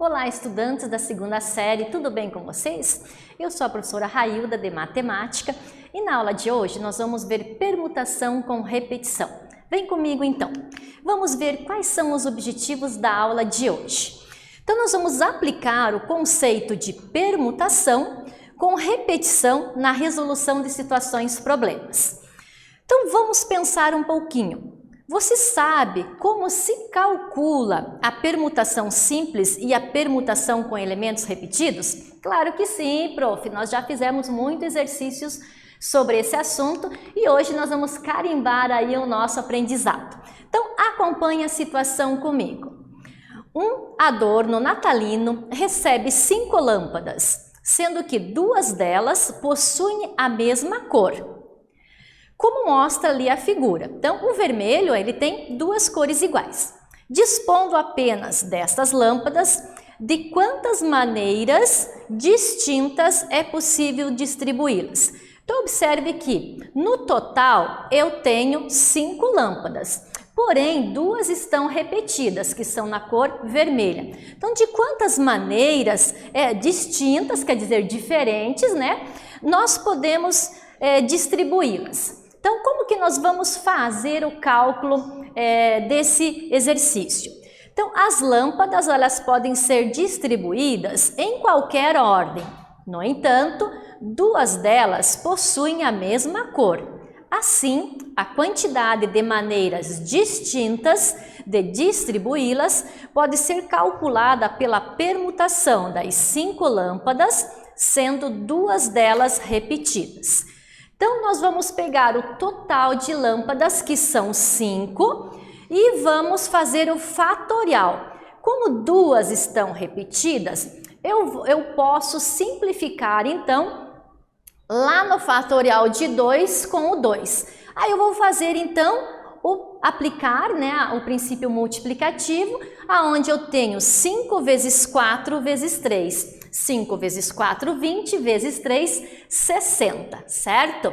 Olá, estudantes da segunda série, tudo bem com vocês? Eu sou a professora Railda de Matemática e na aula de hoje nós vamos ver permutação com repetição. Vem comigo então. Vamos ver quais são os objetivos da aula de hoje. Então nós vamos aplicar o conceito de permutação com repetição na resolução de situações problemas. Então vamos pensar um pouquinho. Você sabe como se calcula a permutação simples e a permutação com elementos repetidos? Claro que sim, prof. Nós já fizemos muitos exercícios sobre esse assunto e hoje nós vamos carimbar aí o nosso aprendizado. Então acompanhe a situação comigo. Um adorno natalino recebe 5 lâmpadas, sendo que 2 delas possuem a mesma cor. Como mostra ali a figura. Então, o vermelho ele tem 2 cores iguais. Dispondo apenas destas lâmpadas, de quantas maneiras distintas é possível distribuí-las? Então, observe que no total eu tenho 5 lâmpadas, porém 2 estão repetidas, que são na cor vermelha. Então, de quantas maneiras distintas, quer dizer diferentes, né? Nós podemos distribuí-las. Então, como que nós vamos fazer o cálculo desse exercício? Então, as lâmpadas elas podem ser distribuídas em qualquer ordem. No entanto, 2 delas possuem a mesma cor. Assim, a quantidade de maneiras distintas de distribuí-las pode ser calculada pela permutação das 5 lâmpadas, sendo 2 delas repetidas. Então, nós vamos pegar o total de lâmpadas, que são 5, e vamos fazer o fatorial. Como 2 estão repetidas, eu posso simplificar, então, lá no fatorial de 2 com o 2. Aí eu vou fazer, então, aplicar o princípio multiplicativo, aonde eu tenho 5 vezes 4 vezes 3. 5 vezes 4, 20, vezes 3, 60, certo?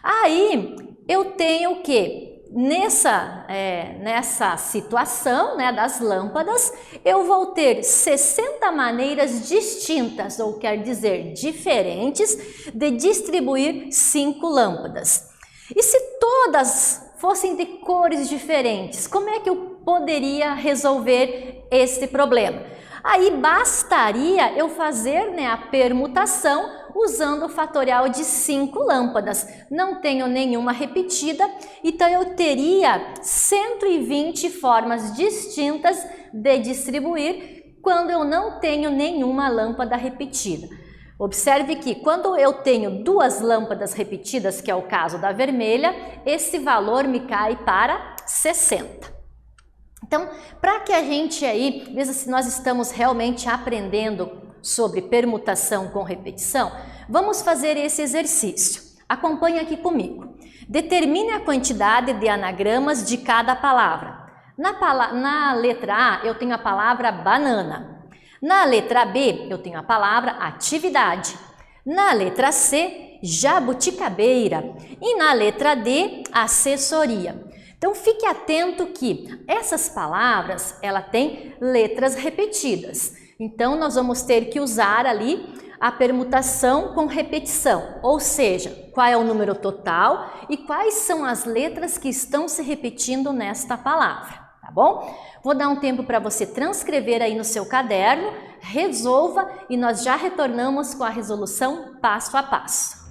Aí, eu tenho o quê? Nessa situação das lâmpadas, eu vou ter 60 maneiras distintas, ou quer dizer, diferentes, de distribuir 5 lâmpadas. E se todas fossem de cores diferentes, como é que eu poderia resolver esse problema? Aí bastaria eu fazer a permutação usando o fatorial de 5 lâmpadas. Não tenho nenhuma repetida, então eu teria 120 formas distintas de distribuir quando eu não tenho nenhuma lâmpada repetida. Observe que quando eu tenho 2 lâmpadas repetidas, que é o caso da vermelha, esse valor me cai para 60. Então, para que a gente aí, veja se nós estamos realmente aprendendo sobre permutação com repetição, vamos fazer esse exercício. Acompanhe aqui comigo. Determine a quantidade de anagramas de cada palavra. Na letra A, eu tenho a palavra banana. Na letra B, eu tenho a palavra atividade. Na letra C, jabuticabeira. E na letra D, assessoria. Então, fique atento que essas palavras, ela tem letras repetidas. Então, nós vamos ter que usar ali a permutação com repetição, ou seja, qual é o número total e quais são as letras que estão se repetindo nesta palavra, tá bom? Vou dar um tempo para você transcrever aí no seu caderno, resolva e nós já retornamos com a resolução passo a passo.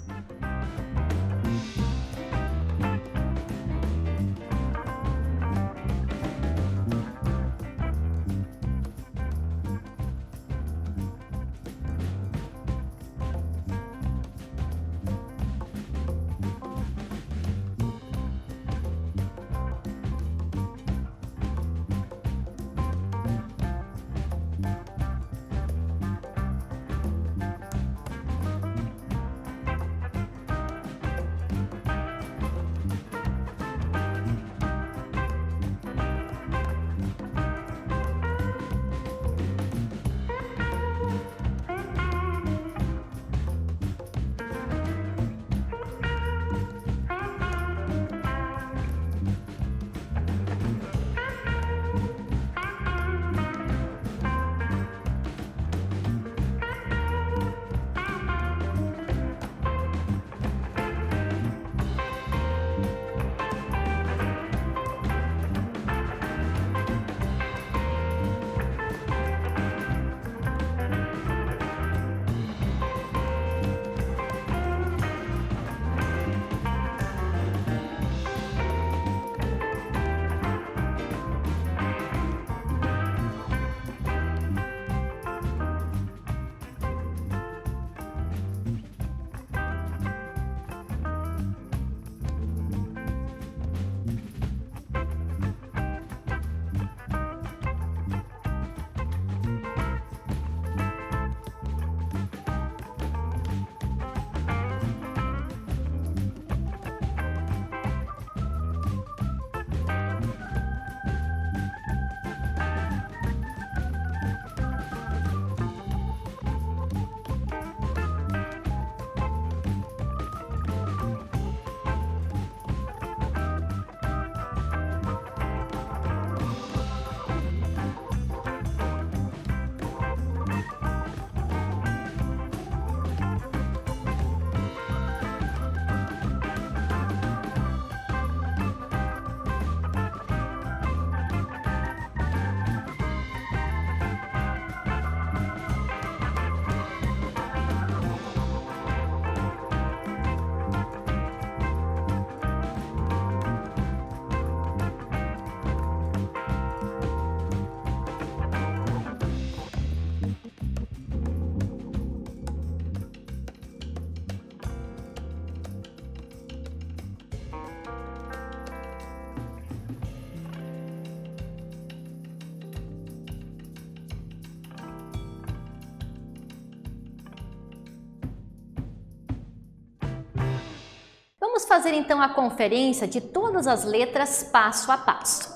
Vamos fazer então a conferência de todas as letras passo a passo.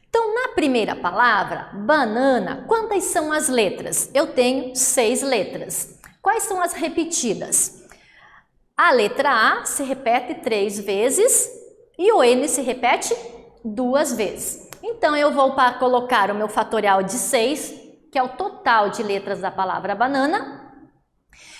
Então, na primeira palavra, banana, quantas são as letras? Eu tenho 6 letras. Quais são as repetidas? A letra A se repete 3 vezes e o N se repete 2 vezes. Então, eu vou colocar o meu fatorial de 6, que é o total de letras da palavra banana,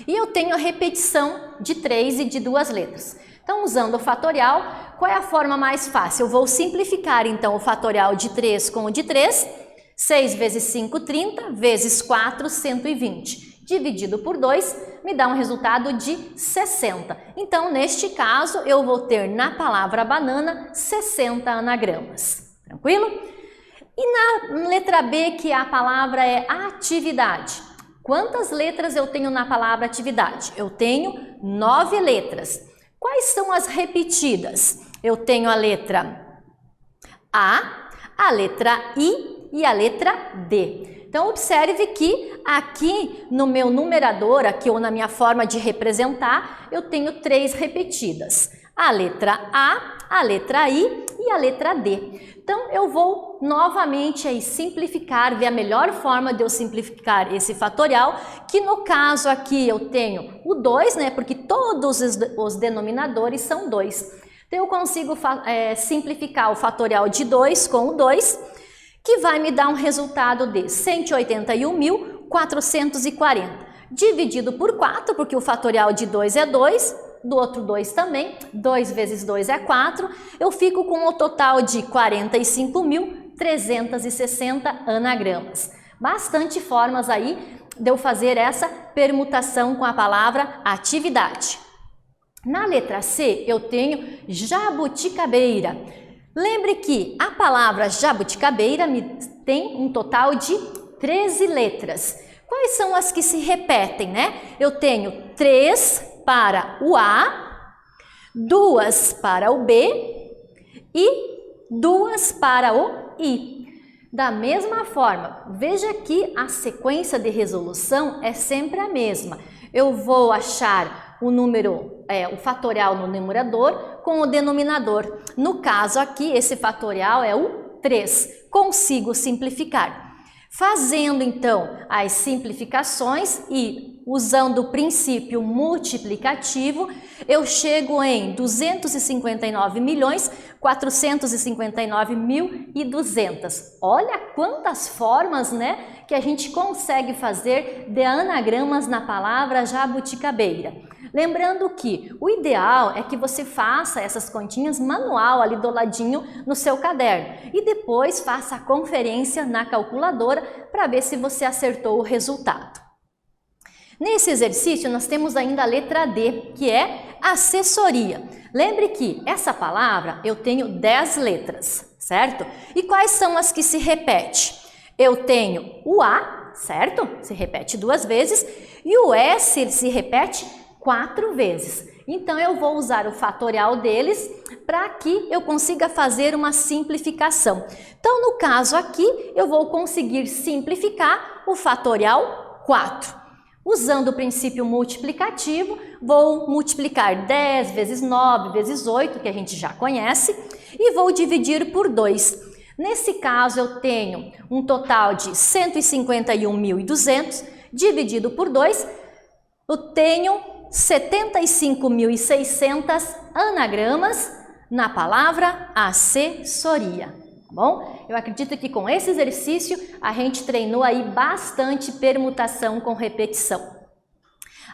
e eu tenho a repetição de 3 e de 2 letras. Então, usando o fatorial, qual é a forma mais fácil? Eu vou simplificar, então, o fatorial de 3 com o de 3. 6 vezes 5, 30, vezes 4, 120. Dividido por 2, me dá um resultado de 60. Então, neste caso, eu vou ter na palavra banana 60 anagramas. Tranquilo? E na letra B, que a palavra é atividade. Quantas letras eu tenho na palavra atividade? Eu tenho 9 letras. Quais são as repetidas? Eu tenho a letra A letra I e a letra D. Então, observe que aqui no meu numerador, aqui ou na minha forma de representar, eu tenho 3 repetidas. A letra A letra I e a letra D. Então, eu vou novamente aí simplificar, ver a melhor forma de eu simplificar esse fatorial, que no caso aqui eu tenho o 2, né? Porque todos os denominadores são 2. Então, eu consigo simplificar o fatorial de 2 com o 2, que vai me dar um resultado de 181.440. Dividido por 4, porque o fatorial de 2 é 2, do outro 2 também, 2 vezes 2 é 4, eu fico com o total de 45.360 anagramas. Bastante formas aí de eu fazer essa permutação com a palavra atividade. Na letra C, eu tenho jabuticabeira. Lembre que a palavra jabuticabeira tem um total de 13 letras. Quais são as que se repetem, né? Eu tenho 3 para o A, 2 para o B e 2 para o I. Da mesma forma, veja que a sequência de resolução é sempre a mesma. Eu vou achar o número, o fatorial no numerador com o denominador. No caso aqui, esse fatorial é o 3. Consigo simplificar. Fazendo então as simplificações e usando o princípio multiplicativo, eu chego em 259.459.200. Olha quantas formas, né, que a gente consegue fazer de anagramas na palavra jabuticabeira. Lembrando que o ideal é que você faça essas continhas manual ali do ladinho no seu caderno e depois faça a conferência na calculadora para ver se você acertou o resultado. Nesse exercício nós temos ainda a letra D, que é assessoria. Lembre que essa palavra eu tenho 10 letras, certo? E quais são as que se repetem? Eu tenho o A, certo? Se repete 2 vezes, e o S se repete 4 vezes. Então, eu vou usar o fatorial deles para que eu consiga fazer uma simplificação. Então, no caso aqui, eu vou conseguir simplificar o fatorial 4. Usando o princípio multiplicativo, vou multiplicar 10 vezes 9 vezes 8, que a gente já conhece, e vou dividir por 2. Nesse caso, eu tenho um total de 151.200, dividido por 2, eu tenho 75.600 anagramas na palavra assessoria, tá bom? Eu acredito que com esse exercício a gente treinou aí bastante permutação com repetição.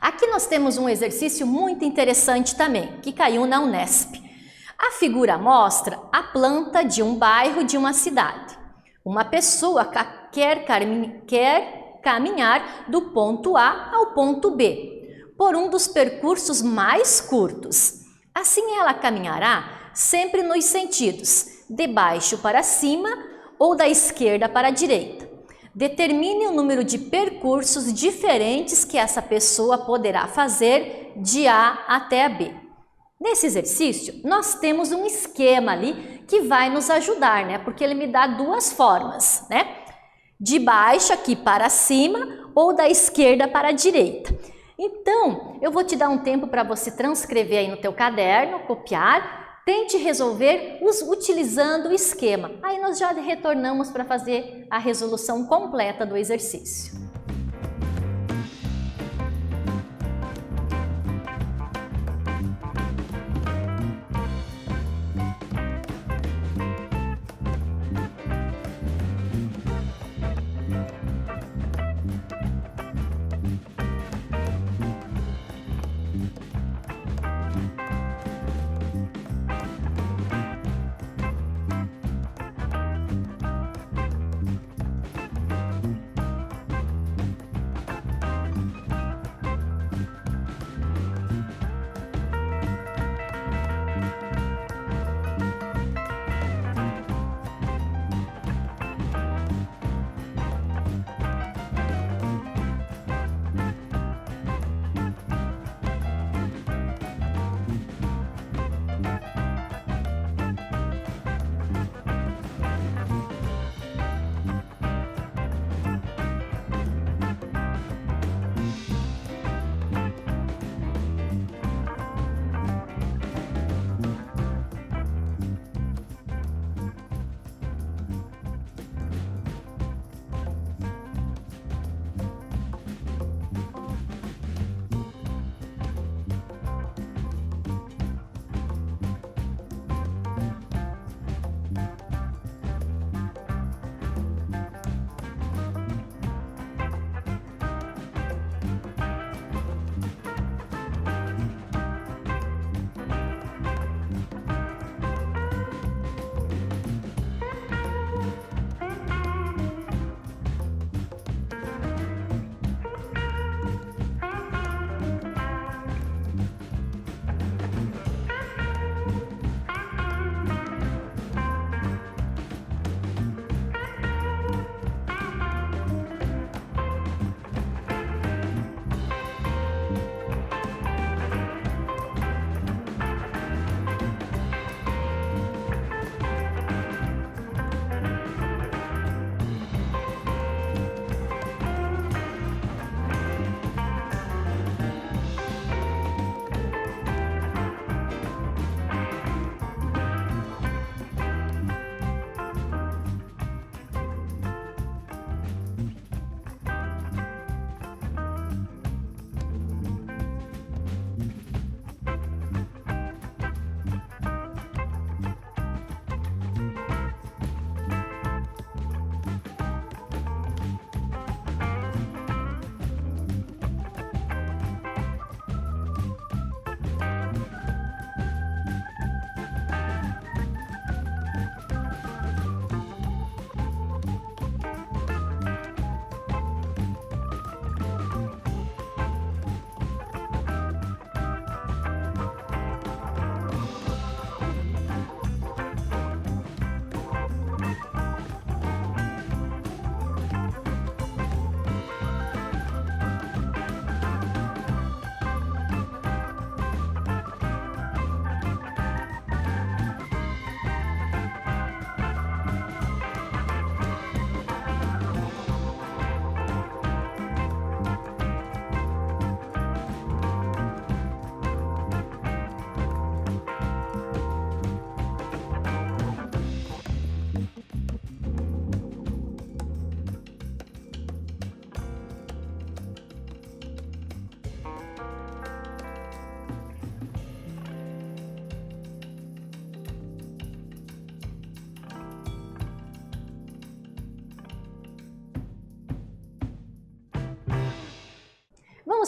Aqui nós temos um exercício muito interessante também, que caiu na Unesp. A figura mostra a planta de um bairro de uma cidade. Uma pessoa quer caminhar do ponto A ao ponto B, por um dos percursos mais curtos. Assim ela caminhará sempre nos sentidos de baixo para cima ou da esquerda para a direita. Determine o número de percursos diferentes que essa pessoa poderá fazer de A até a B. Nesse exercício, nós temos um esquema ali que vai nos ajudar, né? Porque ele me dá 2 formas, né? De baixo aqui para cima ou da esquerda para a direita. Então, eu vou te dar um tempo para você transcrever aí no teu caderno, copiar, tente resolver utilizando o esquema. Aí nós já retornamos para fazer a resolução completa do exercício.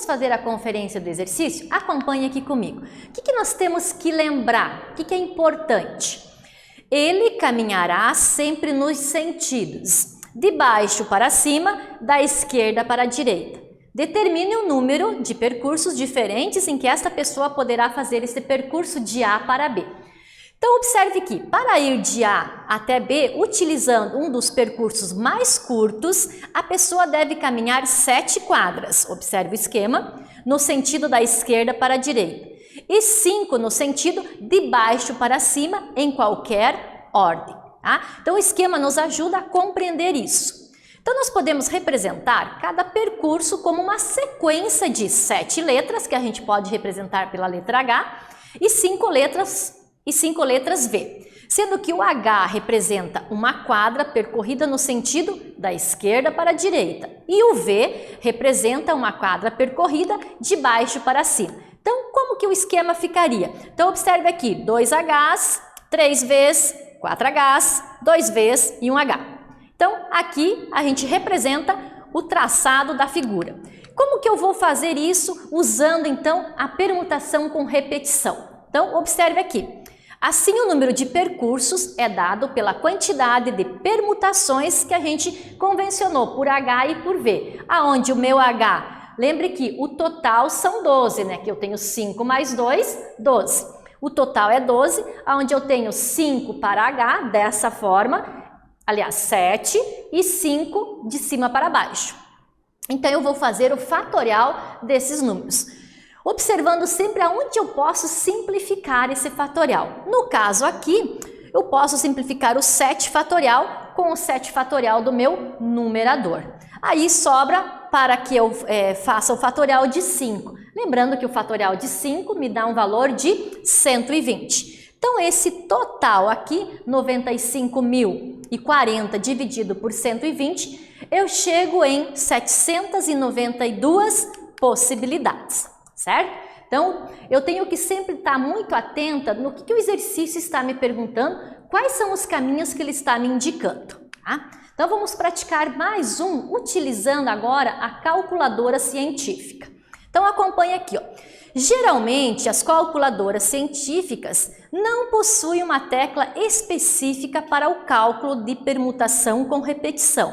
Vamos fazer a conferência do exercício? Acompanhe aqui comigo. O que nós temos que lembrar? O que é importante? Ele caminhará sempre nos sentidos de baixo para cima, da esquerda para a direita. Determine o número de percursos diferentes em que esta pessoa poderá fazer esse percurso de A para B. Então, observe que para ir de A até B, utilizando um dos percursos mais curtos, a pessoa deve caminhar 7 quadras. Observe o esquema, no sentido da esquerda para a direita. E 5 no sentido de baixo para cima, em qualquer ordem. Tá? Então, o esquema nos ajuda a compreender isso. Então, nós podemos representar cada percurso como uma sequência de 7 letras, que a gente pode representar pela letra H, e 5 letras V, sendo que o H representa uma quadra percorrida no sentido da esquerda para a direita, e o V representa uma quadra percorrida de baixo para cima. Então, como que o esquema ficaria? Então, observe aqui, 2 Hs, 3 Vs, 4 Hs, 2 Vs e 1 H. Então, aqui a gente representa o traçado da figura. Como que eu vou fazer isso usando, então, a permutação com repetição? Então, observe aqui. Assim, o número de percursos é dado pela quantidade de permutações que a gente convencionou por H e por V. Aonde o meu H, lembre que o total são 12, né? Que eu tenho 5 mais 2, 12. O total é 12, onde eu tenho 5 para H, dessa forma, aliás, 7 e 5 de cima para baixo. Então, eu vou fazer o fatorial desses números, observando sempre aonde eu posso simplificar esse fatorial. No caso aqui, eu posso simplificar o 7 fatorial com o 7 fatorial do meu numerador. Aí sobra para que eu faça o fatorial de 5. Lembrando que o fatorial de 5 me dá um valor de 120. Então, esse total aqui, 95.040 dividido por 120, eu chego em 792 possibilidades, certo? Então, eu tenho que sempre estar muito atenta no que o exercício está me perguntando, quais são os caminhos que ele está me indicando, tá? Então, vamos praticar mais um, utilizando agora a calculadora científica. Então, acompanhe aqui, ó. Geralmente, as calculadoras científicas não possuem uma tecla específica para o cálculo de permutação com repetição.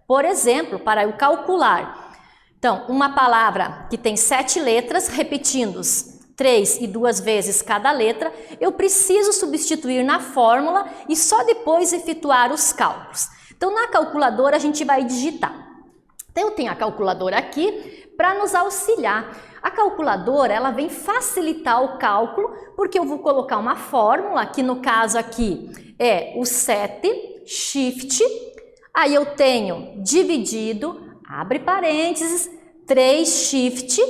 Por exemplo, para eu calcular, então, uma palavra que tem 7 letras, repetindo 3 e 2 vezes cada letra, eu preciso substituir na fórmula e só depois efetuar os cálculos. Então, na calculadora, a gente vai digitar. Então, eu tenho a calculadora aqui para nos auxiliar. A calculadora, ela vem facilitar o cálculo, porque eu vou colocar uma fórmula, que no caso aqui é o 7, shift, aí eu tenho dividido, abre parênteses, 3 shift,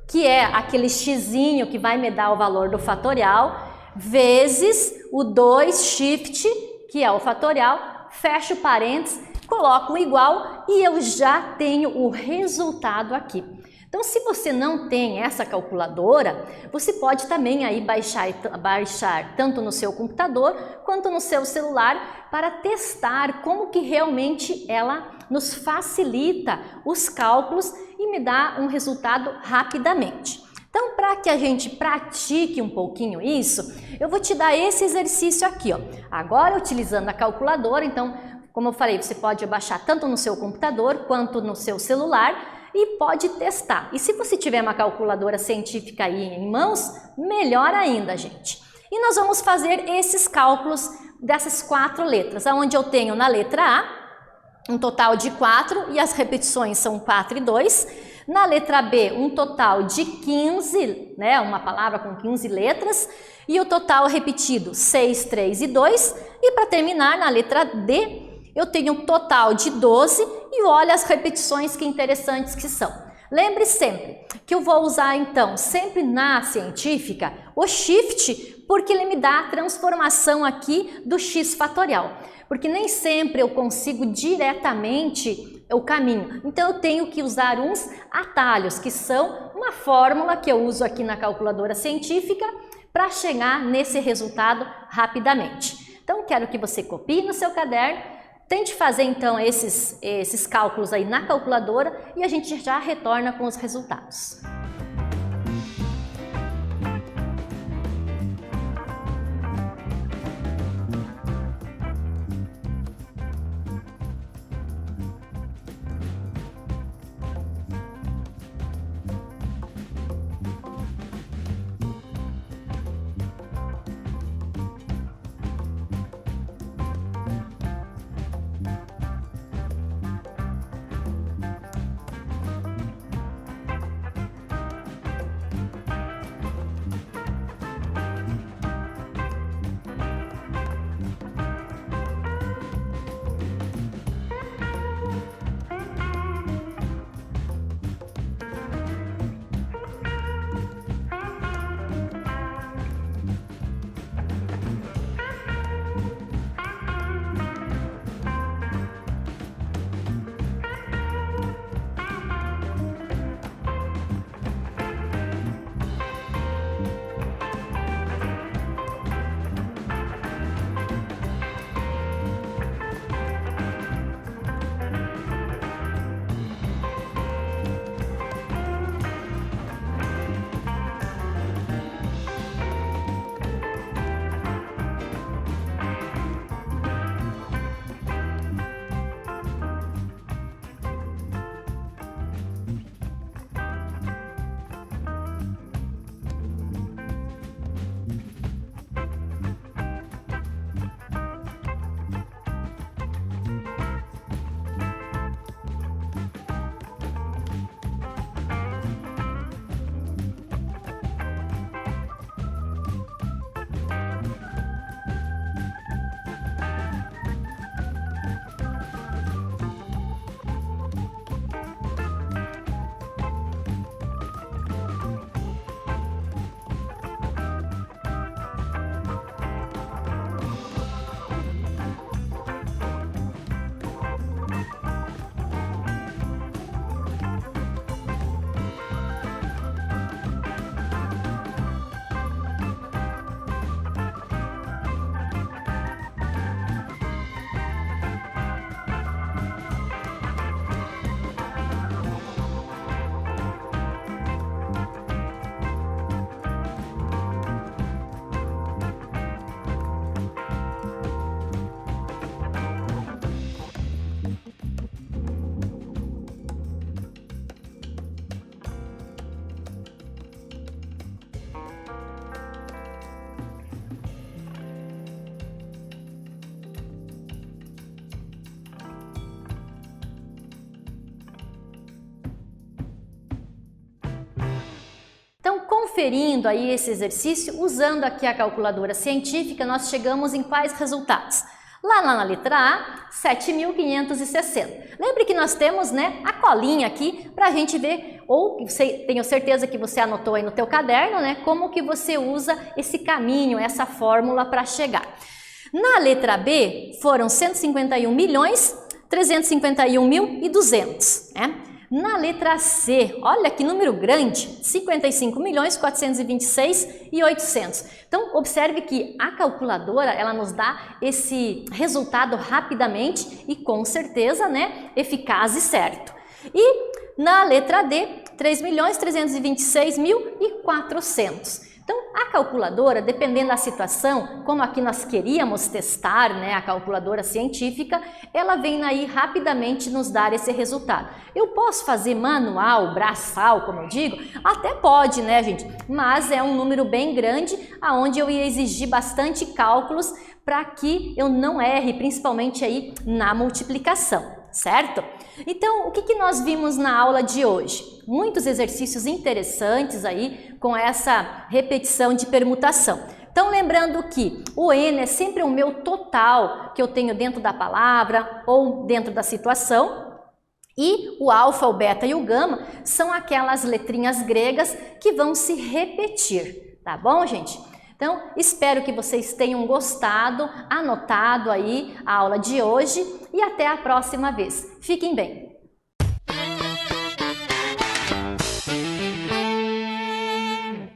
que é aquele xzinho que vai me dar o valor do fatorial, vezes o 2 shift, que é o fatorial, fecho parênteses, coloco um igual e eu já tenho o resultado aqui. Então, se você não tem essa calculadora, você pode também aí baixar tanto no seu computador quanto no seu celular para testar como que realmente ela nos facilita os cálculos e me dá um resultado rapidamente. Então, para que a gente pratique um pouquinho isso, eu vou te dar esse exercício aqui, ó. Agora, utilizando a calculadora, então, como eu falei, você pode baixar tanto no seu computador quanto no seu celular e pode testar. E se você tiver uma calculadora científica aí em mãos, melhor ainda, gente. E nós vamos fazer esses cálculos dessas 4 letras, onde eu tenho na letra A um total de 4 e as repetições são 4 e 2. Na letra B, um total de 15, né, uma palavra com 15 letras, e o total repetido 6, 3 e 2. E para terminar, na letra D, eu tenho um total de 12 e olha as repetições que interessantes que são. Lembre sempre que eu vou usar, então, sempre na científica, o shift, porque ele me dá a transformação aqui do x fatorial. Porque nem sempre eu consigo diretamente o caminho. Então, eu tenho que usar uns atalhos, que são uma fórmula que eu uso aqui na calculadora científica para chegar nesse resultado rapidamente. Então, quero que você copie no seu caderno. Tente fazer, então, esses cálculos aí na calculadora e a gente já retorna com os resultados. conferindo aí esse exercício, usando aqui a calculadora científica, nós chegamos em quais resultados? Lá na letra A, 7.560. Lembre que nós temos, né, a colinha aqui para a gente ver, ou tenho certeza que você anotou aí no teu caderno, né, como que você usa esse caminho, essa fórmula para chegar. Na letra B, foram 151.351.200, né? Na letra C, olha que número grande, 55.426.800. Então, observe que a calculadora, ela nos dá esse resultado rapidamente e com certeza, né, eficaz e certo. E na letra D, 3.326.400. Então, a calculadora, dependendo da situação, como aqui nós queríamos testar, né, a calculadora científica, ela vem aí rapidamente nos dar esse resultado. Eu posso fazer manual, braçal, como eu digo? Até pode, né, gente? Mas é um número bem grande, aonde eu ia exigir bastante cálculos para que eu não erre, principalmente aí na multiplicação, certo? Então, o que nós vimos na aula de hoje? Muitos exercícios interessantes aí com essa repetição de permutação. Então, lembrando que o N é sempre o meu total que eu tenho dentro da palavra ou dentro da situação. E o alfa, o beta e o gama são aquelas letrinhas gregas que vão se repetir, tá bom, gente? Então, espero que vocês tenham gostado, anotado aí a aula de hoje e até a próxima vez. Fiquem bem!